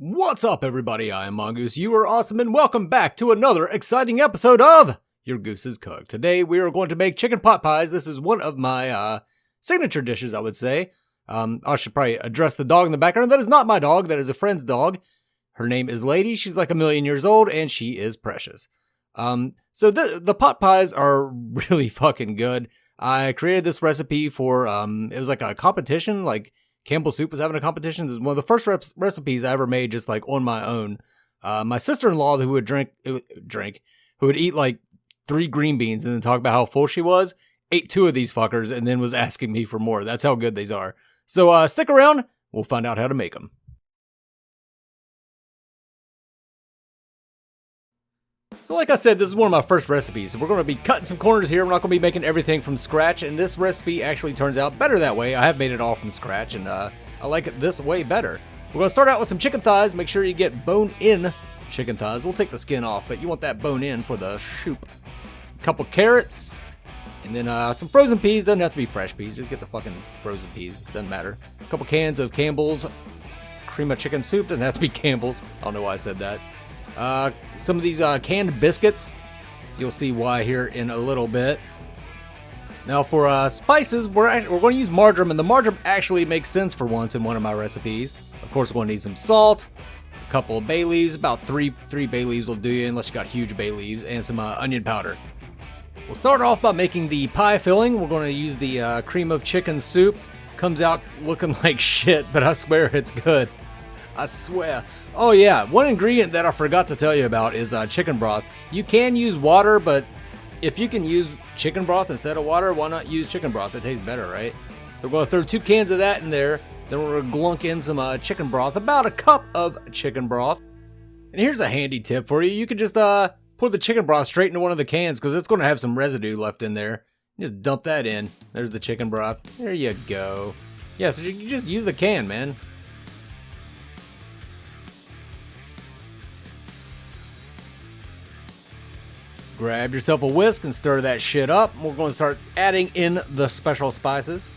What's up, everybody? I am Goose. You are awesome, and welcome back to another exciting episode of Your Goose is Cooked. Today, we are going to make chicken pot pies. This is one of my signature dishes, I would say. I should probably address the dog in the background. That is not my dog. That is a friend's dog. Her name is Lady. She's like 1,000,000 years old, and she is precious. So the pot pies are really fucking good. I created this recipe for, it was like a competition, like Campbell Soup was having a competition. This is one of the first recipes I ever made just like on my own. My sister-in-law who would who would eat like 3 green beans and then talk about how full she was, ate 2 of these fuckers and then was asking me for more. That's how good these are. So stick around. We'll find out how to make them. So like I said, this is one of my first recipes. So we're going to be cutting some corners here. We're not going to be making everything from scratch. And this recipe actually turns out better that way. I have made it all from scratch, and I like it this way better. We're going to start out with some chicken thighs. Make sure you get bone-in chicken thighs. We'll take the skin off, but you want that bone-in for the soup. A couple carrots, and then some frozen peas. Doesn't have to be fresh peas. Just get the fucking frozen peas. Doesn't matter. A couple cans of Campbell's cream of chicken soup. Doesn't have to be Campbell's. I don't know why I said that. Some of these canned biscuits. You'll see why here in a little bit. Now for spices, we're going to use marjoram, and the marjoram actually makes sense for once in one of my recipes. Of course, we're going to need some salt, a couple of bay leaves, about three bay leaves will do you, unless you got huge bay leaves, and some onion powder. We'll start off by making the pie filling. We're going to use the cream of chicken soup. Comes out looking like shit, but I swear it's good. I swear. Oh yeah, one ingredient that I forgot to tell you about is chicken broth. You can use water, but if you can use chicken broth instead of water, why not use chicken broth? It tastes better, right? So we're going to throw 2 cans of that in there. Then we're going to glunk in some chicken broth, about a cup of chicken broth. And here's a handy tip for you. You can just pour the chicken broth straight into one of the cans because it's going to have some residue left in there. Just dump that in. There's the chicken broth. There you go. Yeah, so you just use the can, man. Grab yourself a whisk and stir that shit up. We're going to start adding in the special spices.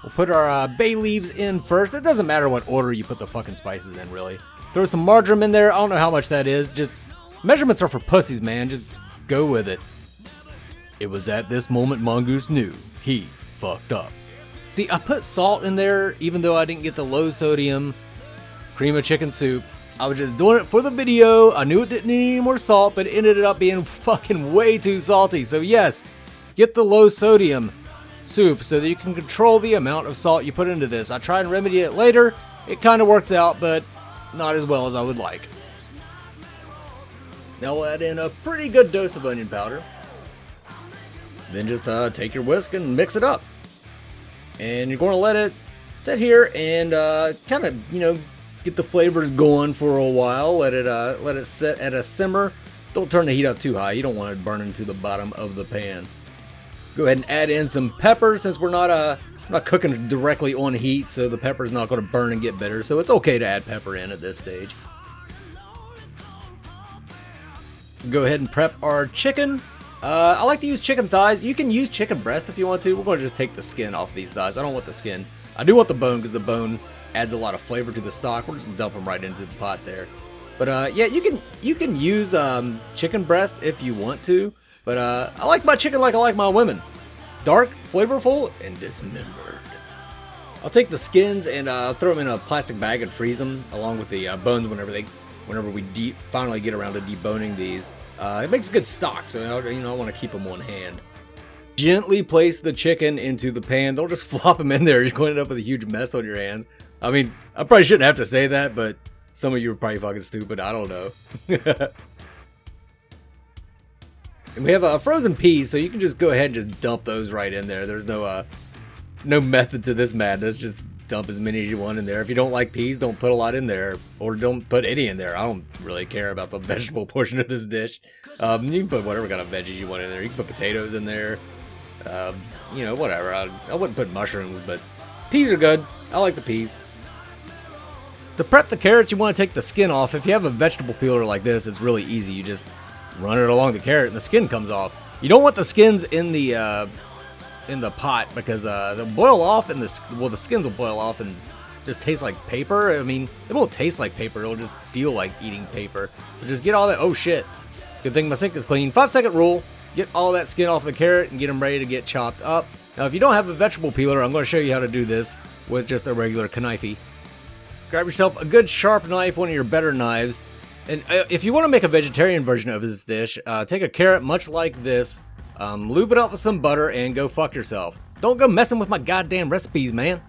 We'll put our bay leaves in first. It doesn't matter what order you put the fucking spices in, really. Throw some marjoram in there. I don't know how much that is. Just measurements are for pussies, man. Just go with it. It was at this moment Mongoose knew he fucked up. See, I put salt in there even though I didn't get the low sodium cream of chicken soup. I was just doing it for the video. I knew it didn't need any more salt, but it ended up being fucking way too salty. So yes, get the low sodium soup so that you can control the amount of salt you put into this. I try and remedy it later. It kind of works out, but not as well as I would like. Now we'll add in a pretty good dose of onion powder. Then just take your whisk and mix it up. And you're going to let it sit here and kind of, get the flavors going for a while. Let it sit at a simmer. Don't turn the heat up too high. You don't want it burning to the bottom of the pan. Go ahead and add in some pepper since we're not cooking directly on heat, so the pepper's not going to burn and get bitter. So it's okay to add pepper in at this stage. Go ahead and prep our chicken. I like to use chicken thighs. You can use chicken breast if you want to. We're going to just take the skin off these thighs. I don't want the skin. I do want the bone because the bone adds a lot of flavor to the stock. We'll just dump them right into the pot there. But yeah, you can use chicken breast if you want to. But I like my chicken like I like my women. Dark, flavorful, and dismembered. I'll take the skins and throw them in a plastic bag and freeze them along with the bones whenever we finally get around to deboning these. It makes good stock, so I want to keep them on hand. Gently place the chicken into the pan. Don't just flop them in there. You're going to end up with a huge mess on your hands. I mean, I probably shouldn't have to say that, but some of you are probably fucking stupid. I don't know. And we have frozen peas, so you can just go ahead and just dump those right in there. There's no method to this madness. Just dump as many as you want in there. If you don't like peas, don't put a lot in there, or don't put any in there. I don't really care about the vegetable portion of this dish. You can put whatever kind of veggies you want in there. You can put potatoes in there. Whatever. I wouldn't put mushrooms, but peas are good. I like the peas. To prep the carrots, you want to take the skin off. If you have a vegetable peeler like this, it's really easy. You just run it along the carrot and the skin comes off. You don't want the skins in the pot because they'll boil off and the skins will boil off and just taste like paper. I mean, it won't taste like paper. It'll just feel like eating paper. So just get all that. Oh shit. Good thing my sink is clean. 5-second rule. Get all that skin off the carrot and get them ready to get chopped up. Now, if you don't have a vegetable peeler, I'm going to show you how to do this with just a regular knife. Grab yourself a good sharp knife, one of your better knives. And if you want to make a vegetarian version of this dish, take a carrot much like this, lube it up with some butter, and go fuck yourself. Don't go messing with my goddamn recipes, man.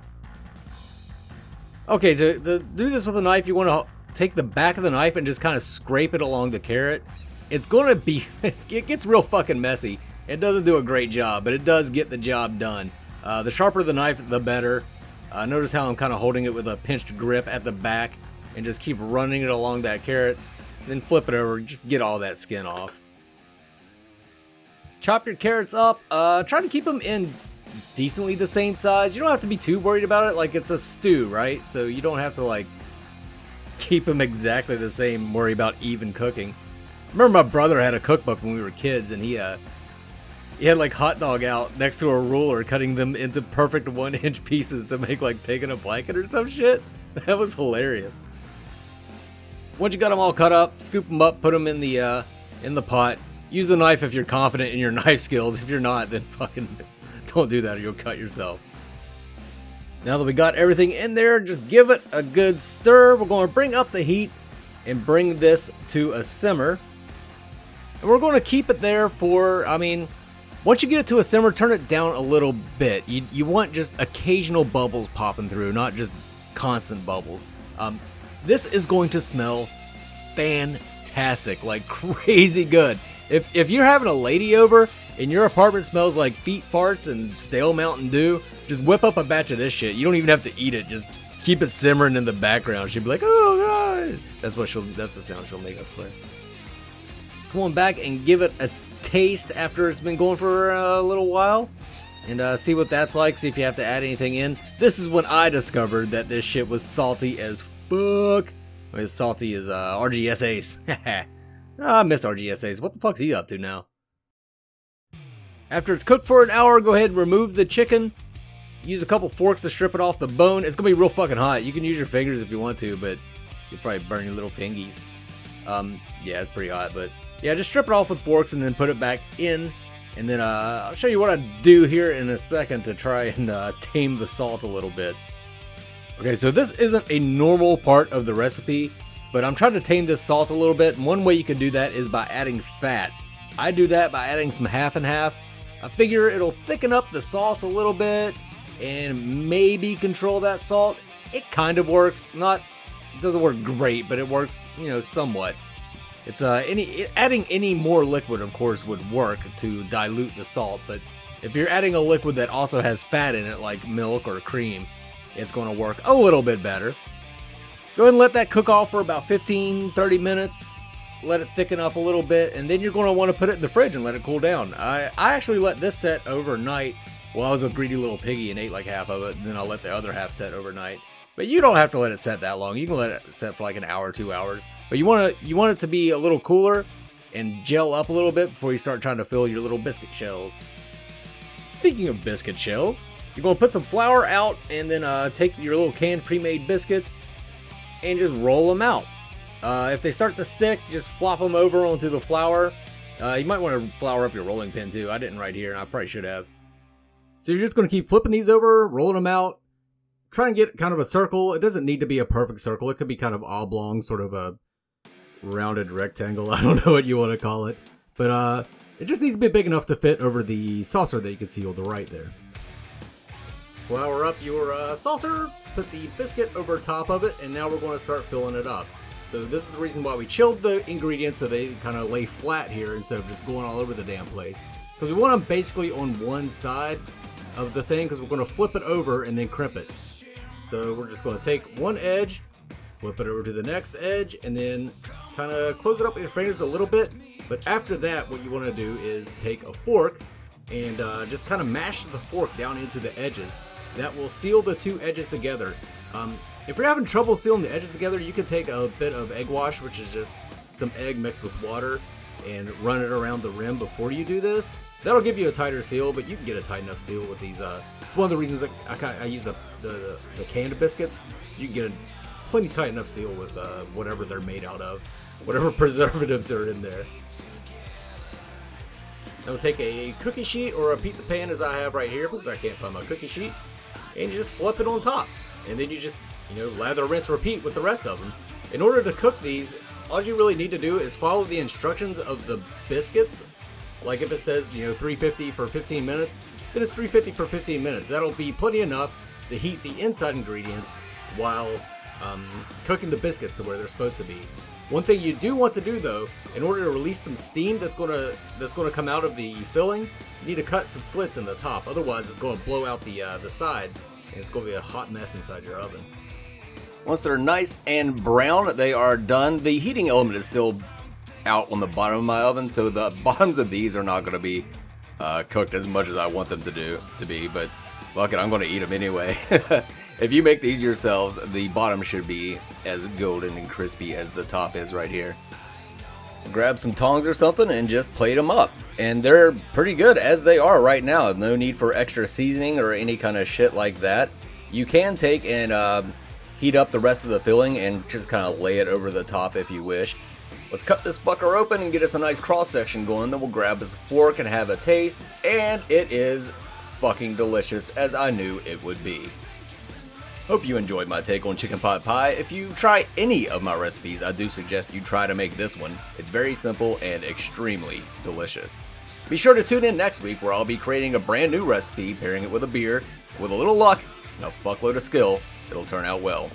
Okay, to do this with a knife, you want to take the back of the knife and just kind of scrape it along the carrot. It's going to be, it gets real fucking messy. It doesn't do a great job, but it does get the job done. The sharper the knife, the better. Notice how I'm kind of holding it with a pinched grip at the back and just keep running it along that carrot. Then flip it over, just get all that skin off. Chop your carrots up. Try to keep them in decently the same size. You don't have to be too worried about it. Like, it's a stew, right? So you don't have to, like, keep them exactly the same, worry about even cooking. I remember my brother had a cookbook when we were kids, and he had like hot dog out next to a ruler, cutting them into perfect 1-inch pieces to make like pig in a blanket or some shit. That was hilarious. Once you got them all cut up, scoop them up, put them in the pot. Use the knife if you're confident in your knife skills. If you're not, then fucking don't do that or you'll cut yourself. Now that we got everything in there, just give it a good stir. We're going to bring up the heat and bring this to a simmer. And we're going to keep it there for, I mean, once you get it to a simmer, turn it down a little bit. You want just occasional bubbles popping through, not just constant bubbles. This is going to smell fantastic, like crazy good. If you're having a lady over and your apartment smells like feet farts and stale Mountain Dew, just whip up a batch of this shit. You don't even have to eat it. Just keep it simmering in the background. She'll be like, oh god. That's the sound she'll make, I swear. Come on back and give it a taste after it's been going for a little while. And see what that's like. See if you have to add anything in. This is when I discovered that this shit was salty as fuck. As salty as RGS Ace. I miss RGS Ace. What the fuck's he up to now? After it's cooked for an hour, go ahead and remove the chicken. Use a couple forks to strip it off the bone. It's gonna be real fucking hot. You can use your fingers if you want to, but you'll probably burn your little fingies. Yeah, it's pretty hot, but yeah, just strip it off with forks and then put it back in. And then I'll show you what I do here in a second to try and tame the salt a little bit. Okay, so this isn't a normal part of the recipe, but I'm trying to tame this salt a little bit. And one way you can do that is by adding fat. I do that by adding some half and half. I figure it'll thicken up the sauce a little bit and maybe control that salt. It kind of works. It doesn't work great, but it works, you know, somewhat. It's adding any more liquid, of course, would work to dilute the salt, but if you're adding a liquid that also has fat in it, like milk or cream, it's going to work a little bit better. Go ahead and let that cook off for about 15-30 minutes. Let it thicken up a little bit, and then you're going to want to put it in the fridge and let it cool down. I actually let this set overnight. Well, I was a greedy little piggy and ate like half of it, and then I'll let the other half set overnight. But you don't have to let it set that long. You can let it set for like an hour, 2 hours. But you want it to be a little cooler and gel up a little bit before you start trying to fill your little biscuit shells. Speaking of biscuit shells, you're going to put some flour out and then take your little canned pre-made biscuits and just roll them out. If they start to stick, just flop them over onto the flour. You might want to flour up your rolling pin too. I didn't right here, and I probably should have. So you're just going to keep flipping these over, rolling them out. Try and get kind of a circle. It doesn't need to be a perfect circle. It could be kind of oblong, sort of a rounded rectangle. I don't know what you want to call it. But it just needs to be big enough to fit over the saucer that you can see on the right there. Flour up your saucer, put the biscuit over top of it, and now we're going to start filling it up. So this is the reason why we chilled the ingredients so they kind of lay flat here instead of just going all over the damn place. Because we want them basically on one side of the thing, because we're going to flip it over and then crimp it. So we're just going to take one edge, flip it over to the next edge, and then kind of close it up with your fingers a little bit. But after that, what you want to do is take a fork and just kind of mash the fork down into the edges. That will seal the two edges together. If you're having trouble sealing the edges together, you can take a bit of egg wash, which is just some egg mixed with water, and run it around the rim before you do this. That'll give you a tighter seal, but you can get a tight enough seal with these. It's one of the reasons that I use the the canned biscuits, you can get a plenty tight enough seal with whatever they're made out of, whatever preservatives are in there. Now we'll take a cookie sheet or a pizza pan, as I have right here because I can't find my cookie sheet, and you just flip it on top, and then you just lather, rinse, repeat with the rest of them. In order to cook these, all you really need to do is follow the instructions of the biscuits. Like if it says 350 for 15 minutes, then it's 350 for 15 minutes. That'll be plenty enough to heat the inside ingredients while cooking the biscuits to where they're supposed to be. One thing you do want to do though, in order to release some steam that's gonna come out of the filling, you need to cut some slits in the top. Otherwise, it's going to blow out the sides, and it's going to be a hot mess inside your oven. Once they're nice and brown, they are done. The heating element is still out on the bottom of my oven, so the bottoms of these are not going to be cooked as much as I want them to be, but fuck it, I'm going to eat them anyway. If you make these yourselves, the bottom should be as golden and crispy as the top is right here. Grab some tongs or something and just plate them up, and they're pretty good as they are right now. No need for extra seasoning or any kind of shit like that. You can take and heat up the rest of the filling and just kind of lay it over the top if you wish. Let's cut this fucker open and get us a nice cross section going. Then we'll grab us a fork and have a taste, and it is fucking delicious, as I knew it would be. Hope you enjoyed my take on chicken pot pie. If you try any of my recipes, I do suggest you try to make this one. It's very simple and extremely delicious. Be sure to tune in next week where I'll be creating a brand new recipe, pairing it with a beer. With a little luck and a fuckload of skill, it'll turn out well.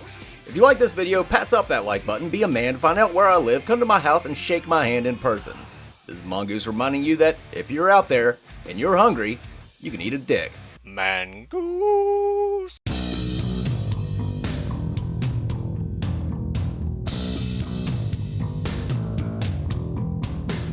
If you like this video, pass up that like button, be a man, find out where I live, come to my house, and shake my hand in person. This is Mongoose reminding you that if you're out there and you're hungry, you can eat a dick. Mangoose!